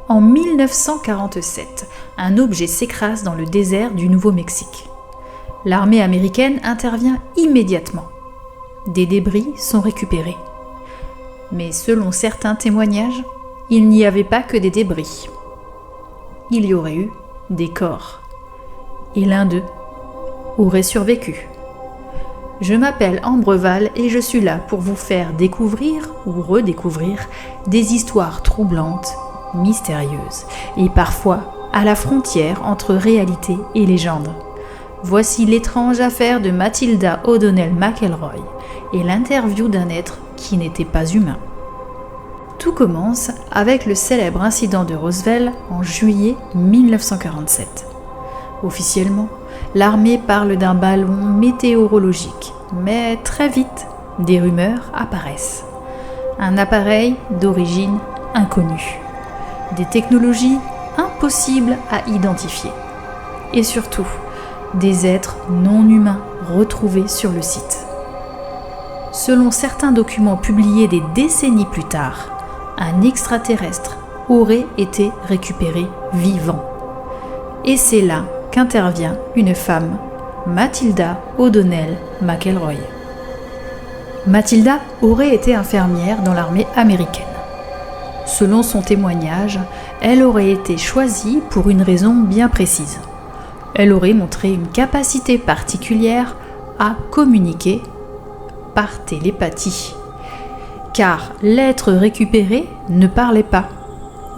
En 1947, un objet s'écrase dans le désert du Nouveau-Mexique. L'armée américaine intervient immédiatement. Des débris sont récupérés. Mais selon certains témoignages, il n'y avait pas que des débris. Il y aurait eu des corps. Et l'un d'eux aurait survécu. Je m'appelle Ambre Val et je suis là pour vous faire découvrir ou redécouvrir des histoires troublantes, mystérieuses et parfois à la frontière entre réalité et légende. Voici l'étrange affaire de Matilda O'Donnell McElroy et l'interview d'un être qui n'était pas humain. Tout commence avec le célèbre incident de Roswell en juillet 1947. Officiellement, l'armée parle d'un ballon météorologique, mais très vite, des rumeurs apparaissent. Un appareil d'origine inconnue. Des technologies impossibles à identifier. Et surtout, des êtres non humains retrouvés sur le site. Selon certains documents publiés des décennies plus tard, un extraterrestre aurait été récupéré vivant. Et c'est là qu'intervient une femme, Matilda O'Donnell McElroy. Matilda aurait été infirmière dans l'armée américaine. Selon son témoignage, elle aurait été choisie pour une raison bien précise. Elle aurait montré une capacité particulière à communiquer par télépathie. Car l'être récupéré ne parlait pas.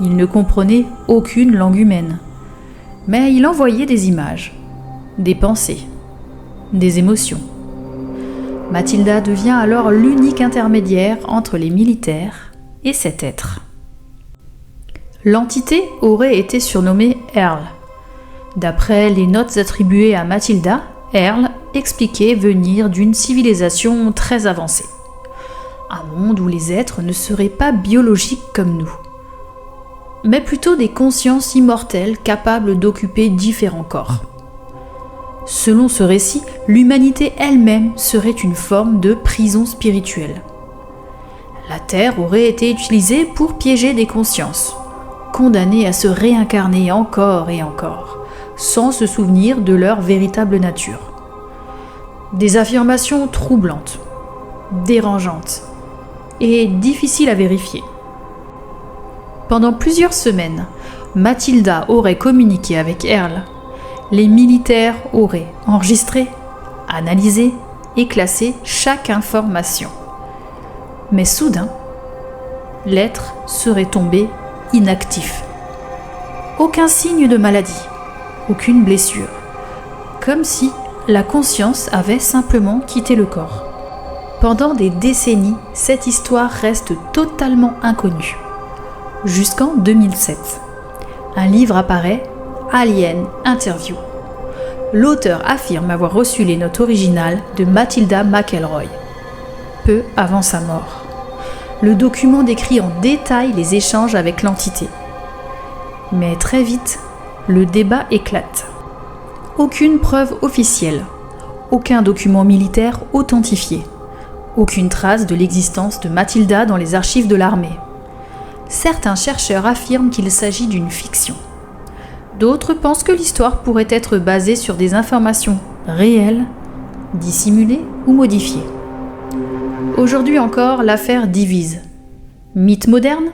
Il ne comprenait aucune langue humaine. Mais il envoyait des images, des pensées, des émotions. Matilda devient alors l'unique intermédiaire entre les militaires et cet être. L'entité aurait été surnommée Earl. D'après les notes attribuées à Matilda, Earl expliquait venir d'une civilisation très avancée. Un monde où les êtres ne seraient pas biologiques comme nous, mais plutôt des consciences immortelles capables d'occuper différents corps. Selon ce récit, l'humanité elle-même serait une forme de prison spirituelle. La Terre aurait été utilisée pour piéger des consciences, condamnées à se réincarner encore et encore, sans se souvenir de leur véritable nature. Des affirmations troublantes, dérangeantes et difficiles à vérifier. Pendant plusieurs semaines, Matilda aurait communiqué avec Earl. Les militaires auraient enregistré, analysé et classé chaque information. Mais soudain, l'être serait tombé inactif. Aucun signe de maladie, aucune blessure. Comme si la conscience avait simplement quitté le corps. Pendant des décennies, cette histoire reste totalement inconnue. Jusqu'en 2007. Un livre apparaît, Alien Interview. L'auteur affirme avoir reçu les notes originales de Matilda McElroy, peu avant sa mort. Le document décrit en détail les échanges avec l'entité. Mais très vite, le débat éclate. Aucune preuve officielle, aucun document militaire authentifié, aucune trace de l'existence de Matilda dans les archives de l'armée. Certains chercheurs affirment qu'il s'agit d'une fiction. D'autres pensent que l'histoire pourrait être basée sur des informations réelles, dissimulées ou modifiées. Aujourd'hui encore, l'affaire divise. Mythe moderne ?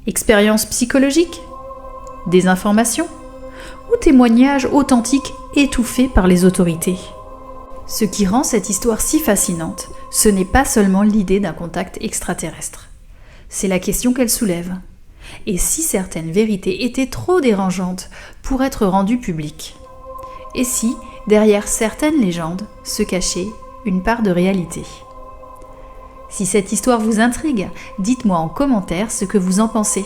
Expérience psychologique ? Désinformation ? Ou témoignages authentiques étouffés par les autorités ? Ce qui rend cette histoire si fascinante, ce n'est pas seulement l'idée d'un contact extraterrestre. C'est la question qu'elle soulève. Et si certaines vérités étaient trop dérangeantes pour être rendues publiques ? Et si, derrière certaines légendes, se cachait une part de réalité ? Si cette histoire vous intrigue, dites-moi en commentaire ce que vous en pensez.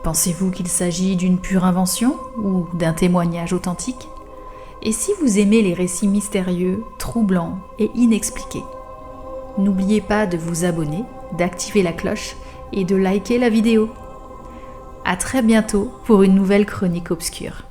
Pensez-vous qu'il s'agit d'une pure invention ou d'un témoignage authentique ? Et si vous aimez les récits mystérieux, troublants et inexpliqués, n'oubliez pas de vous abonner, d'activer la cloche et de liker la vidéo. À très bientôt pour une nouvelle chronique obscure.